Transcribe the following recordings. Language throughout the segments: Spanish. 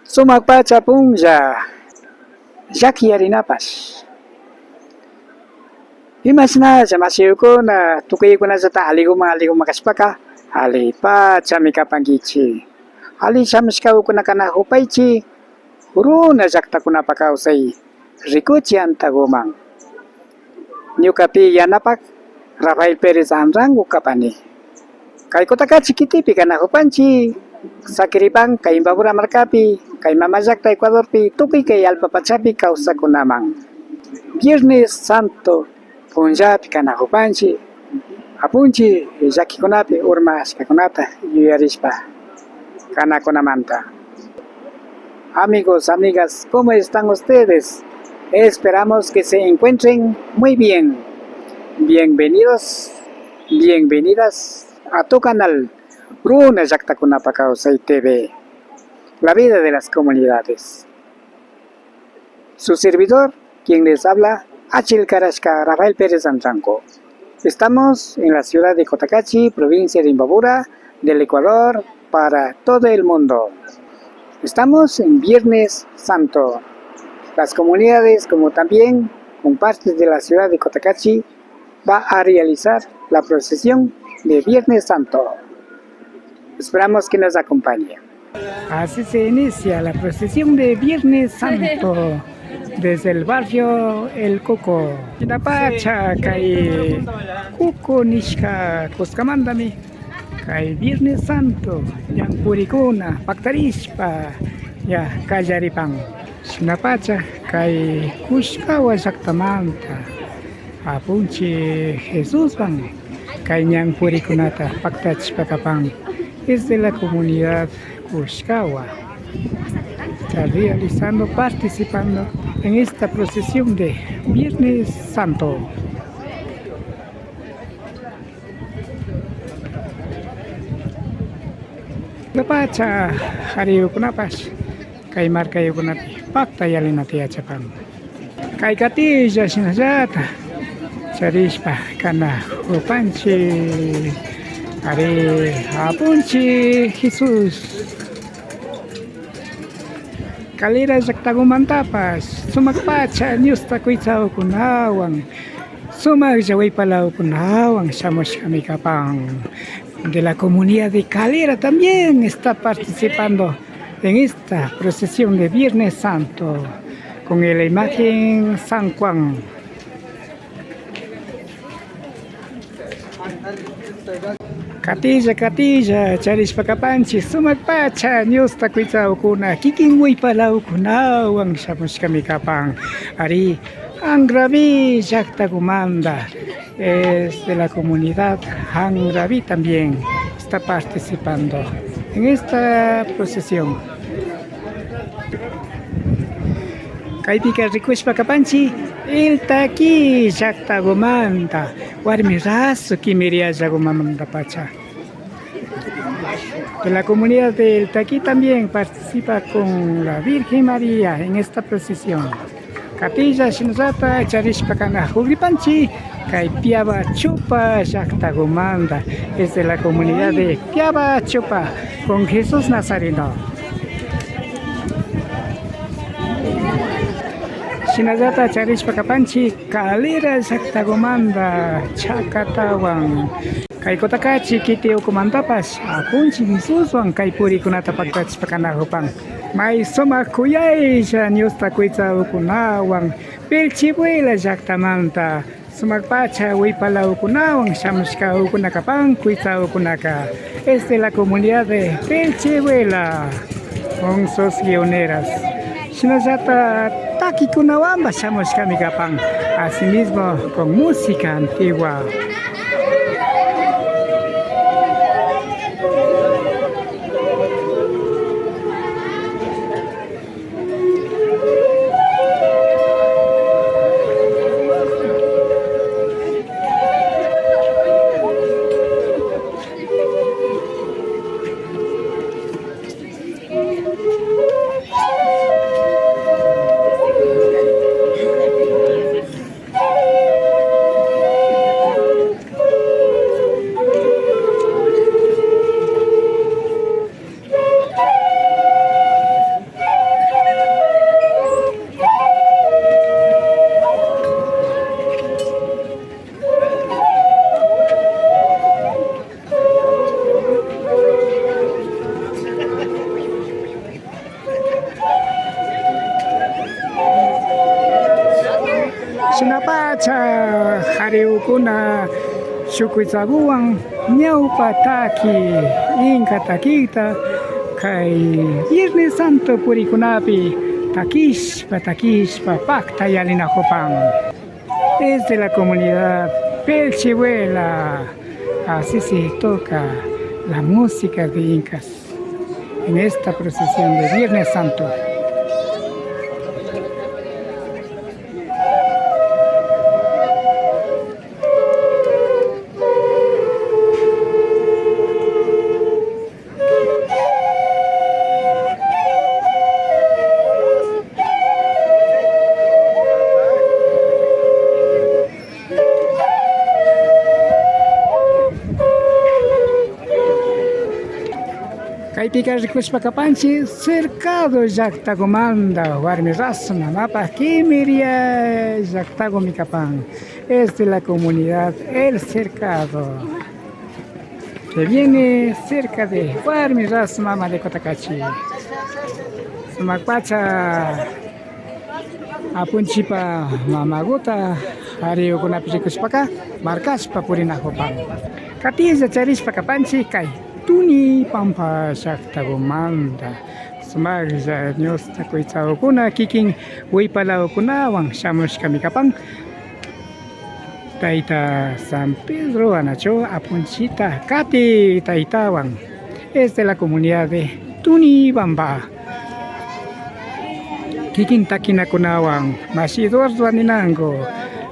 Sumaqpacha punlla llakiyarinapas. Imashnacha masiyukuna tukuykunallata alliguma kashpaka allipachami kapankichik. Alli shamushka ukunakuna hupaychik runa llaktakunapa kawsay rikuchik antakuman. Ñukapi yanapak Rafael Pérez Anrango kapani. Kay Cotacachi kitipi kana hupanchik Saquiripan kay Imbabura markapi kay mama llakta Ecuadorpi tukuy kay allpapachapi kawsakunaman. Viernes Santo punllapi kana hupanchik apunchik llakikunapi urmashkakunata yuyarishpa kanakunamanta. Amigos, amigas, ¿cómo están ustedes? Esperamos que se encuentren muy bien. Bienvenidos, bienvenidas a tu canal Runa Llaktakunapa Kawsay TV, la vida de las comunidades. Su servidor, quien les habla, Achil Karashka Rafael Pérez Antranco. Estamos en la ciudad de Cotacachi, provincia de Imbabura, del Ecuador, para todo el mundo. Estamos en Viernes Santo. Las comunidades, como también con partes de la ciudad de Cotacachi, va a realizar la procesión de Viernes Santo. Esperamos que nos acompañe. Así se inicia la procesión de Viernes Santo desde el barrio El Coco. Chinapacha, kay Cuco Nishka, Cuscamandami, kay Viernes Santo, Yampuricuna, Pactarispa, ya Callaripan. Chinapacha, kay Cuscawa Llaktamanta, apunchi Jesús van, kay Ñanpurikunata, Pactachpacapán. Es de la comunidad Cuscawa. Está realizando, participando en esta procesión de Viernes Santo. Lapacha, Hariukunapas, kay Marcayukunapi, Pacta Yalinati Achapan. Kay Catilla, Sinayata, Charishpa, Kana, Upanchi, Ari, Apunchi, Jesús. Kalira Llaktakumantapas, Sumaqpacha, Ñusta Kuitsakunawan, Sumaq Llawaypalawkunawan, Shamushkamikapan. De la comunidad de Calera también está participando en esta procesión de Viernes Santo con la imagen San Juan. Catilla, Charishpacapanchi, Sumaqpacha, Ñusta Kuitsaukuna, Kikinhuaypalawkunawan, Shamushkamikapan, Ari, Angraví, Llaktakumanda, es de la comunidad Angraví también, está participando en esta procesión. Kaypika Rikushpakapanchi, el taqui Llaktakumanda, Warmirazo Kimiria Llagumamanda Pacha. De la comunidad del Taqui también participa con la Virgen María en esta procesión. Catilla Shinzata, Charishpacana, Jugripanchi, Piaba Chupa, Llaktakumanda, es de la comunidad de Piaba Chupa, con Jesús Nazareno. Shinazata, Charishpacapanchi, Calera, Llaktakumanda, Chakatawan. Kay Cotacachi, Kiti Ukumantapas, Apunchi, Jesúswan, Kay Purikunata Pactachpacanahupan. May Sumakuyay, Ñusta Kuitsakunawan, Pilchibuela Llaktamanta, Sumaqpacha, Huaypalawkunawan, Shamushkaukunakapan, Kuitsaukunaka. Es de la comunidad de Pilchibuela, con sus guioneras. Shinazata, Takikunawamba, Shamushkamikapan, asimismo con música antigua. Shinapacha Hariukuna Shukwizaguan Ñaupa taki Inka takita Kai Viernes Santo Purikunapi Takishpa Pacta Yalinajopan. Es de la comunidad Pelchihuela. Así se toca la música de Incas en esta procesión de Viernes Santo. Kaypika rikushpakapanchi cercado llaqtakumanta warmi rasna mapa Quimiria llaqtakumikapan. Es de la comunidad El Cercado, que viene cerca de warmi ras mama de Cotacachi. Sumakpacha apunchipa mamaguta hariukunapi rikushpaka markashpa purinajupan. Katilla charishpakapanchi kay Tuni Pampa llaqtakumanta sumaklla ñusta kuytsaukuna kikin wiypalawkunawan shamushkamikapan. Tayta San Pedro anacho apunchita kati taytawan. Es de la comunidad de Tunibamba. Kikin takinakunawan masidor duaninango,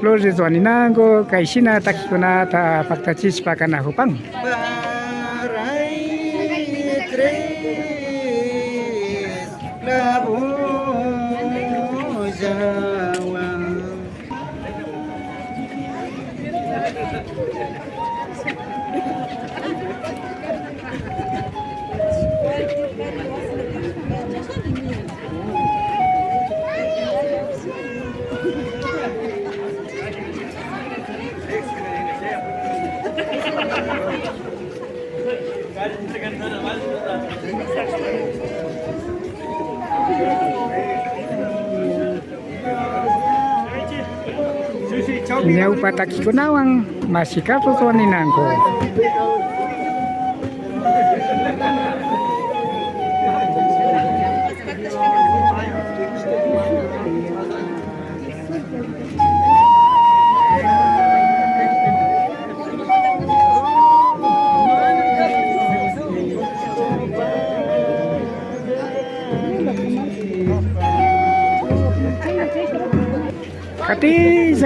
lores duaninango, kaishina takikunata paktachishpa kanajupan. Ñaupa takikunawan masikatos waninango.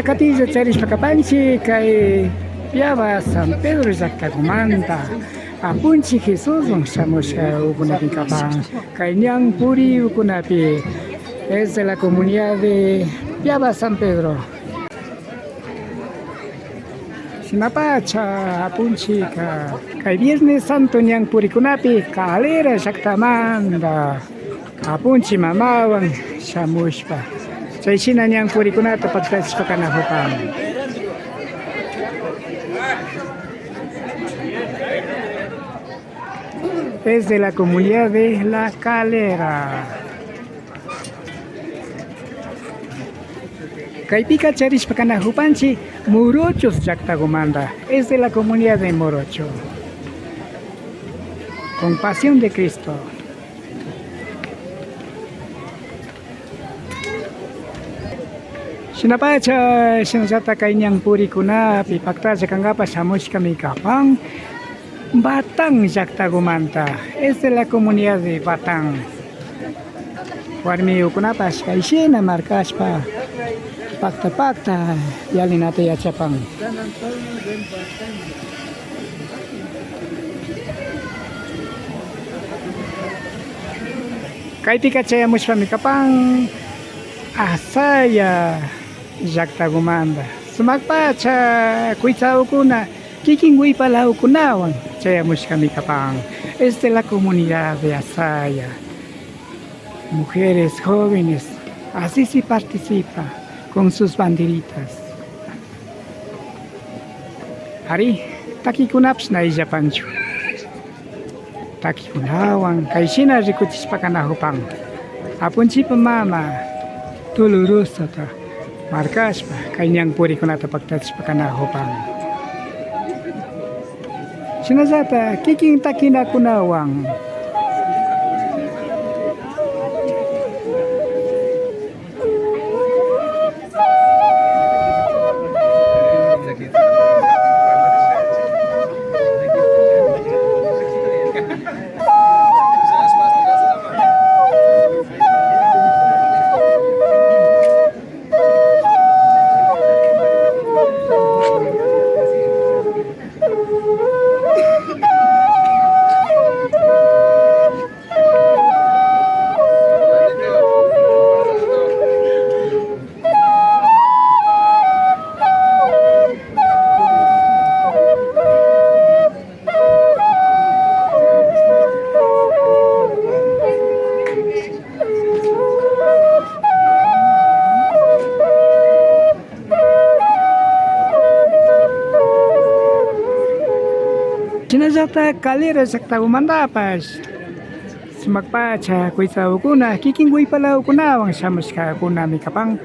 Catilla charishpakapanchi kay piaba San Pedro llaqtakumanta apunchi Jesús shamusha ukunapikapan kay ñan puri ukunapi. Es de la comunidad de Piaba San Pedro. Shinapacha apunchika kay Viernes Santo ñan purikunapi kalera llaqtamanta apunchi mamawan shamushpa. Chayshina ñan purikunata paktachishpa kanajupan. Es de la comunidad de La Calera. Kaypika charishpa kanajupanchi Morochos llaqtakumanta. Es de la comunidad de Morocho. Con Pasión de Cristo. Shinapacha shinasata kainyang purikunapi paktacha kangapa shamushkamikapan Batang llaqtakumanta. Es de la comunidad de Batang. Warmi ukunapas kayshina markashpa pakta yalinata yachapan. Kaypika chayamushpamikapan Asaya llaqtakumanta. Sumakpacha kuytsaukuna kikin wiypalawkunawan chayamushkamikapan. Es de la comunidad de Asaya. Mujeres jóvenes, así sí participa con sus banderitas. Ari, takikunapish naillapanchu. Takikunawan kayshina rikuchishpa kanajupan. Apunchipa mama tulurusata markaspa kanyang purikunata pagtatishpa kana hupang. Sinasata kiking takinakunawang sinasata kalera sakta umandapas sumagpacha kuita ukuna kikingguy pala ukunawang samuska kunami kapang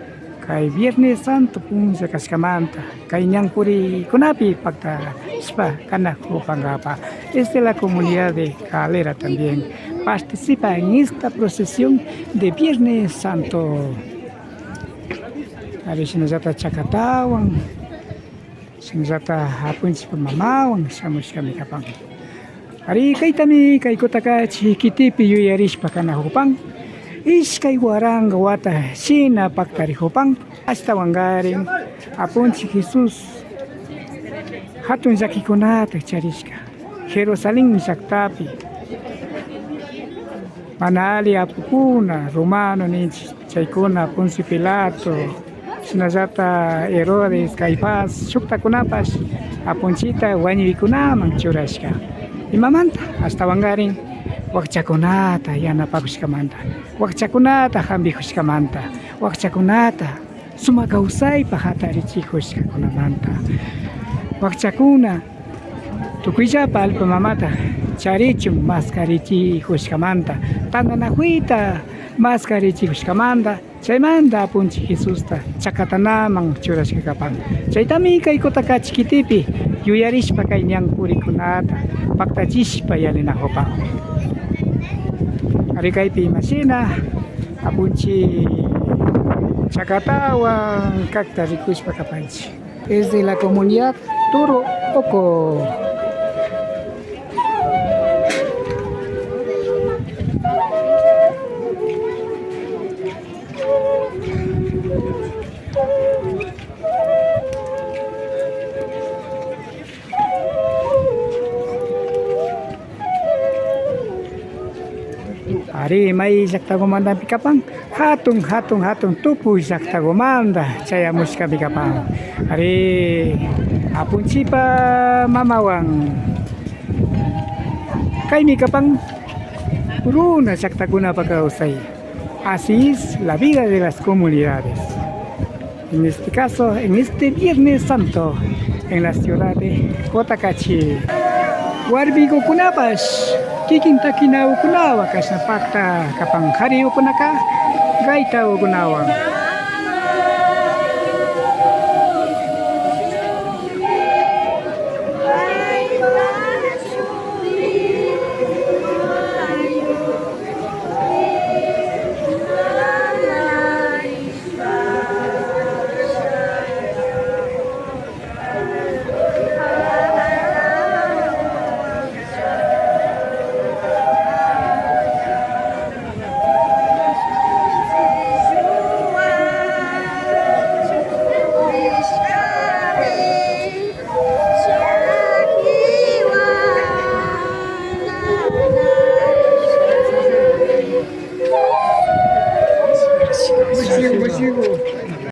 kay Viernes Santo pung sa kaskamanta kay niyang puri kunapi pagta spa kanak upangapa. La comunidad de Calera también participa en esta procesión de Viernes Santo. Ari sinasata chakatawan sinasata hapon si pamamawang samos kami kapang. Ari kay tami kay kotaka chikitipi yuyarish pa kana hupang is kay warang gawata sina pagtari hupang hasta wangaring hapon si Jesus hatun zakikunata chariska Jerusalem saktapi manali apukuna Romano ni chaykuna Poncio Pilato sinasata Herodes Caifás shukta kunapas apunchita wañuikunaman churashka imamanta hasta wangarin wakchakunata yanapakushkamanta wakchakunata hambijushkamanta wakchakunata sumakausaypa hatarichikushkakunamanta wakchakuna tukuyllapa alpamamata charichun mascarichijushkamanta tananajuita mascarichijushkamanta chaymanta apunchik Jesusta chakatanaman churashkakapan chaytami kay kutaka chikitipi yuyarishpa kay ñan purikunata paktachishpa yalinahupa ari kaypi imashina apunchik chakatawan kakta rikushpa kapanchik desde la comunidad Turo Oco. Ari may sakta gumanda pikapang hatong tupu sakta gumanda saya muska pikapang ari apun sipa mamawang kay mikapang puruna sakta guna pagkausay así es la vida de las comunidades en este caso en este Viernes Santo en la ciudad de Cotacachi warbigo kunapas kikintakinaw kunawa kasna pakta kapang hari kunaka gaita kunawa